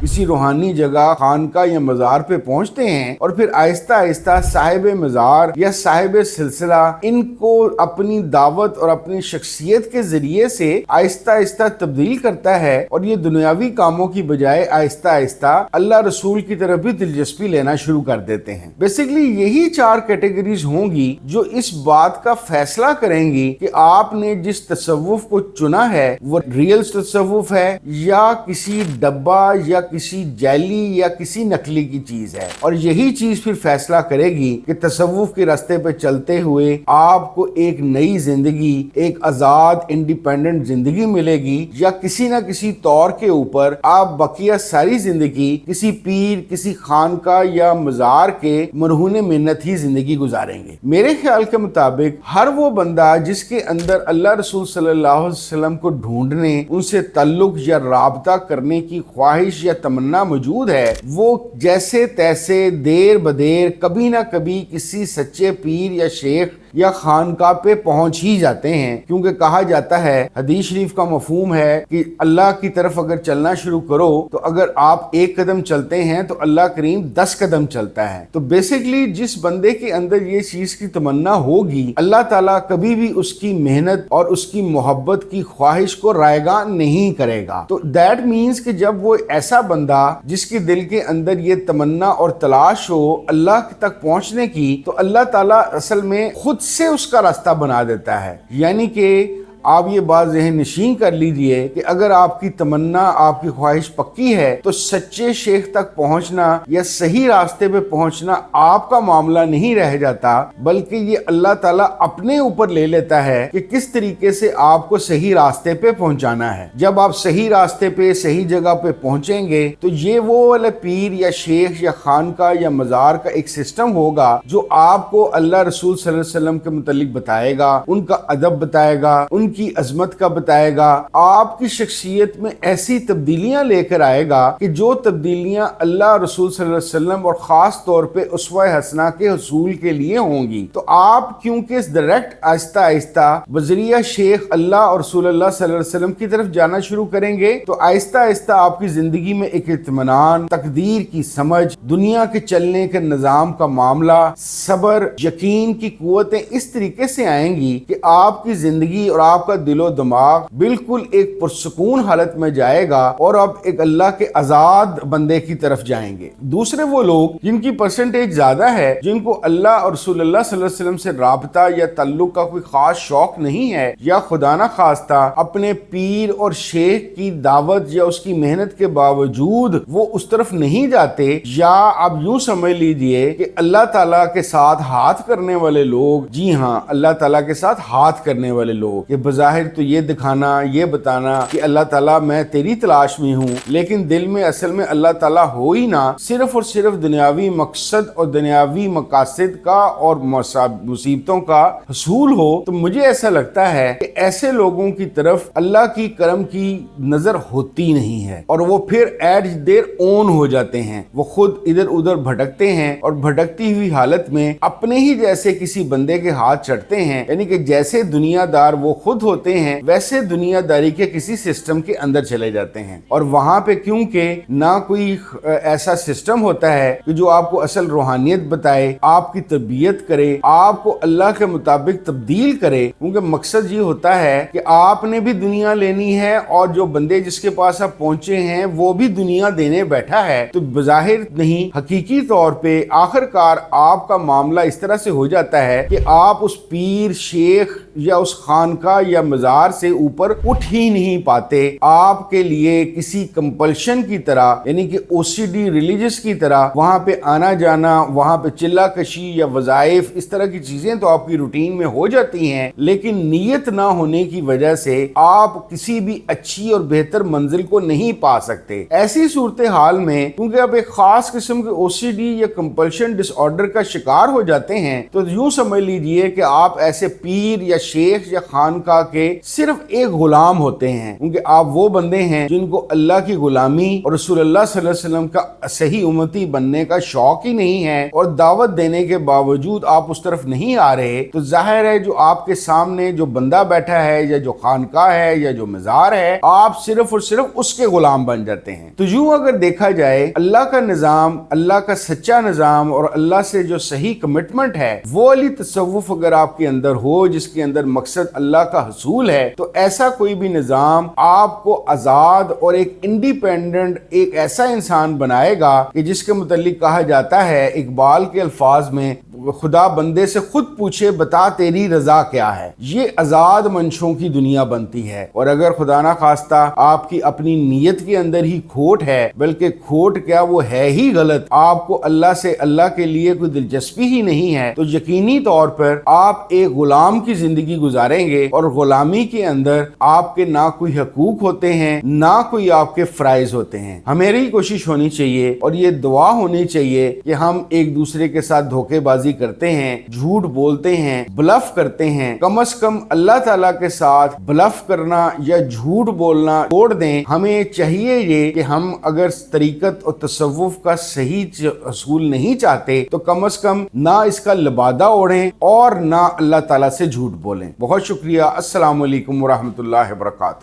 کسی روحانی جگہ، خانقاہ یا مزار پہ پہنچتے ہیں، اور پھر آہستہ آہستہ صاحب مزار یا صاحب سلسلہ ان کو اپنی دعوت اور اپنی شخصیت کے ذریعے سے آہستہ آہستہ تبدیل کرتا ہے، اور یہ دنیاوی کاموں کی بجائے آہستہ آہستہ اللہ رسول کی طرف بھی دلچسپی لینا شروع کر دیتے ہیں۔ بیسیکلی یہی 4 کیٹیگریز ہوں گی جو اس بات کا فیصلہ کریں گی کہ آپ نے جس تصوف کو چنا ہے وہ ریئل تصوف ہے یا کسی ڈبہ یا کسی جعلی یا کسی نقلی کی چیز ہے، اور یہی چیز پھر فیصلہ کرے گی کہ تصوف کے راستے پہ چلتے ہوئے آپ کو ایک نئی زندگی، ایک آزاد انڈیپینڈنٹ زندگی ملے گی، یا کسی نہ کسی طور کے اوپر آپ بقیہ ساری زندگی کسی پیر، کسی خانقاہ یا مزار کے مرہون منت ہی زندگی گزاریں گے۔ میرے خیال کے مطابق ہر وہ بندہ جس کے اندر اللہ رسول صلی اللہ علیہ وسلم کو ڈھونڈنے، ان سے تعلق یا رابطہ کرنے کی خواہش یا تمنا موجود ہے، وہ جیسے تیسے دیر بدیر کبھی نہ کبھی کسی سچے پیر یا شیخ یا خانقاہ پہ پہنچ ہی جاتے ہیں، کیونکہ کہا جاتا ہے، حدیث شریف کا مفہوم ہے کہ اللہ کی طرف اگر چلنا شروع کرو تو اگر آپ 1 قدم چلتے ہیں تو اللہ کریم 10 قدم چلتا ہے۔ تو بیسیکلی جس بندے کے اندر یہ چیز کی تمنا ہوگی، اللہ تعالیٰ کبھی بھی اس کی محنت اور اس کی محبت کی خواہش کو رائیگاں نہیں کرے گا۔ تو دیٹ مینز کہ جب وہ ایسا بندہ جس کے دل کے اندر یہ تمنا اور تلاش ہو اللہ تک پہنچنے کی، تو اللہ تعالیٰ اصل میں خود سے اس کا راستہ بنا دیتا ہے۔ یعنی کہ آپ یہ بات ذہن نشین کر لیجئے کہ اگر آپ کی تمنا، آپ کی خواہش پکی ہے تو سچے شیخ تک پہنچنا یا صحیح راستے پہ پہنچنا آپ کا معاملہ نہیں رہ جاتا، بلکہ یہ اللہ تعالیٰ اپنے اوپر لے لیتا ہے کہ کس طریقے سے آپ کو صحیح راستے پہ پہنچانا ہے۔ جب آپ صحیح راستے پہ، صحیح جگہ پہ پہنچیں گے تو یہ وہ والا پیر یا شیخ یا خانقاہ یا مزار کا ایک سسٹم ہوگا جو آپ کو اللہ رسول صلی اللہ علیہ وسلم کے متعلق بتائے گا، ان کا ادب بتائے گا، ان کی عظمت کا بتائے گا، آپ کی شخصیت میں ایسی تبدیلیاں لے کر آئے گا کہ جو تبدیلیاں اللہ رسول صلی اللہ علیہ وسلم اور خاص طور پہ اسوہ حسنہ کے حصول کے لیے ہوں گی۔ تو آپ کیونکہ ڈائریکٹ آہستہ آہستہ بذریعہ شیخ اللہ اور رسول اللہ صلی اللہ علیہ وسلم کی طرف جانا شروع کریں گے، تو آہستہ آہستہ آپ کی زندگی میں ایک اطمینان، تقدیر کی سمجھ، دنیا کے چلنے کے نظام کا معاملہ، صبر، یقین کی قوتیں اس طریقے سے آئیں گی کہ آپ کی زندگی اور آپ کا دل و دماغ بالکل ایک پرسکون حالت میں جائے گا، اور اب ایک اللہ کے آزاد بندے کی طرف جائیں گے۔ دوسرے وہ لوگ جن کی پرسنٹیج زیادہ ہے، جن کو اللہ اور رسول اللہ صلی اللہ علیہ وسلم سے رابطہ یا تعلق کا کوئی خاص شوق نہیں ہے، یا خدا نہ خواستہ اپنے پیر اور شیخ کی دعوت یا اس کی محنت کے باوجود وہ اس طرف نہیں جاتے، یا آپ یوں سمجھ لیجئے کہ اللہ تعالیٰ کے ساتھ ہاتھ کرنے والے لوگ، جی ہاں اللہ تعالیٰ کے ساتھ ہاتھ کرنے والے لوگ، کہ بظاہر تو یہ دکھانا، یہ بتانا کہ اللہ تعالیٰ میں تیری تلاش میں ہوں، لیکن دل میں اصل میں اللہ تعالیٰ ہو ہی نہ، صرف اور صرف دنیاوی مقصد اور دنیاوی مقاصد کا اور مصیبتوں کا حصول ہو، تو مجھے ایسا لگتا ہے کہ ایسے لوگوں کی طرف اللہ کی کرم کی نظر ہوتی نہیں ہے، اور وہ پھر ایٹ دیر اون ہو جاتے ہیں، وہ خود ادھر ادھر بھٹکتے ہیں، اور بھٹکتی ہوئی حالت میں اپنے ہی جیسے کسی بندے کے ہاتھ چڑھتے ہیں، یعنی کہ جیسے دنیا دار وہ خود ہوتے ہیں ویسے دنیا داری کے کسی سسٹم کے اندر چلے جاتے ہیں، اور وہاں پہ کیونکہ نہ کوئی ایسا سسٹم ہوتا ہے کہ جو آپ کو اصل روحانیت بتائے، آپ کی تربیت کرے، آپ کو اللہ کے مطابق تبدیل کرے، کیونکہ مقصد یہ ہوتا ہے کہ آپ نے بھی دنیا لینی ہے، اور جو بندے جس کے پاس آپ پہنچے ہیں وہ بھی دنیا دینے بیٹھا ہے، تو بظاہر نہیں حقیقی طور پہ آخر کار آپ کا معاملہ اس طرح سے ہو جاتا ہے کہ آپ اس پیر، شیخ یا اس خانقاہ یا مزار سے اوپر اٹھ ہی نہیں پاتے۔ آپ کے لیے کسی کمپلشن کی طرح، یعنی کہ او سی ڈی ریلیجس کی طرح وہاں پہ آنا جانا، وہاں پہ چلا کشی یا وظائف، اس طرح کی چیزیں تو آپ کی روٹین میں ہو جاتی ہیں، لیکن نیت نہ ہونے کی وجہ سے آپ کسی بھی اچھی اور بہتر منزل کو نہیں پا سکتے۔ ایسی صورتحال میں کیونکہ آپ ایک خاص قسم کے او سی ڈی یا کمپلشن ڈس آرڈر کا شکار ہو جاتے ہیں، تو یوں سمجھ لیجئے کہ آپ ایسے پیر یا شیخ یا خانقاہ کہا کہ صرف ایک غلام ہوتے ہیں، کیونکہ آپ وہ بندے ہیں جن کو اللہ کی غلامی اور رسول اللہ صلی اللہ علیہ وسلم کا صحیح امتی بننے کا شوق ہی نہیں ہے، اور دعوت دینے کے باوجود آپ اس طرف نہیں آ رہے، تو ظاہر ہے جو آپ کے سامنے جو بندہ بیٹھا ہے یا جو خانقاہ ہے یا جو مزار ہے، آپ صرف اور صرف اس کے غلام بن جاتے ہیں۔ تو یوں اگر دیکھا جائے اللہ کا نظام، اللہ کا سچا نظام اور اللہ سے جو صحیح کمٹمنٹ ہے، وہ والی تصوف اگر آپ کے اندر ہو جس کے اندر مقصد اللہ کا حصول ہے، تو ایسا کوئی بھی نظام آپ کو آزاد اور ایک انڈیپینڈنٹ ایک ایسا انسان بنائے گا کہ جس کے متعلق کہا جاتا ہے اقبال کے الفاظ میں، خدا بندے سے خود پوچھے بتا تیری رضا کیا ہے۔ یہ آزاد منشوں کی دنیا بنتی ہے، اور اگر خدا نہ خواستہ آپ کی اپنی نیت کے اندر ہی کھوٹ ہے، بلکہ کھوٹ کیا وہ ہے ہی غلط، آپ کو اللہ سے اللہ کے لیے کوئی دلچسپی ہی نہیں ہے، تو یقینی طور پر آپ ایک غلام کی زندگی گزاریں گے، اور غلامی کے اندر آپ کے نہ کوئی حقوق ہوتے ہیں نہ کوئی آپ کے فرائض ہوتے ہیں۔ ہماری کوشش ہونی چاہیے اور یہ دعا ہونی چاہیے کہ ہم ایک دوسرے کے ساتھ دھوکے بازی کرتے ہیں، جھوٹ بولتے ہیں، بلف کرتے ہیں، کم از کم اللہ تعالیٰ کے ساتھ بلف کرنا یا جھوٹ بولنا چھوڑ دیں۔ ہمیں چاہیے یہ کہ ہم اگر طریقت اور تصوف کا صحیح حصول نہیں چاہتے تو کم از کم نہ اس کا لبادہ اوڑھیں اور نہ اللہ تعالیٰ سے جھوٹ بولیں۔ بہت شکریہ۔ السلام علیکم ورحمۃ اللہ وبرکاتہ۔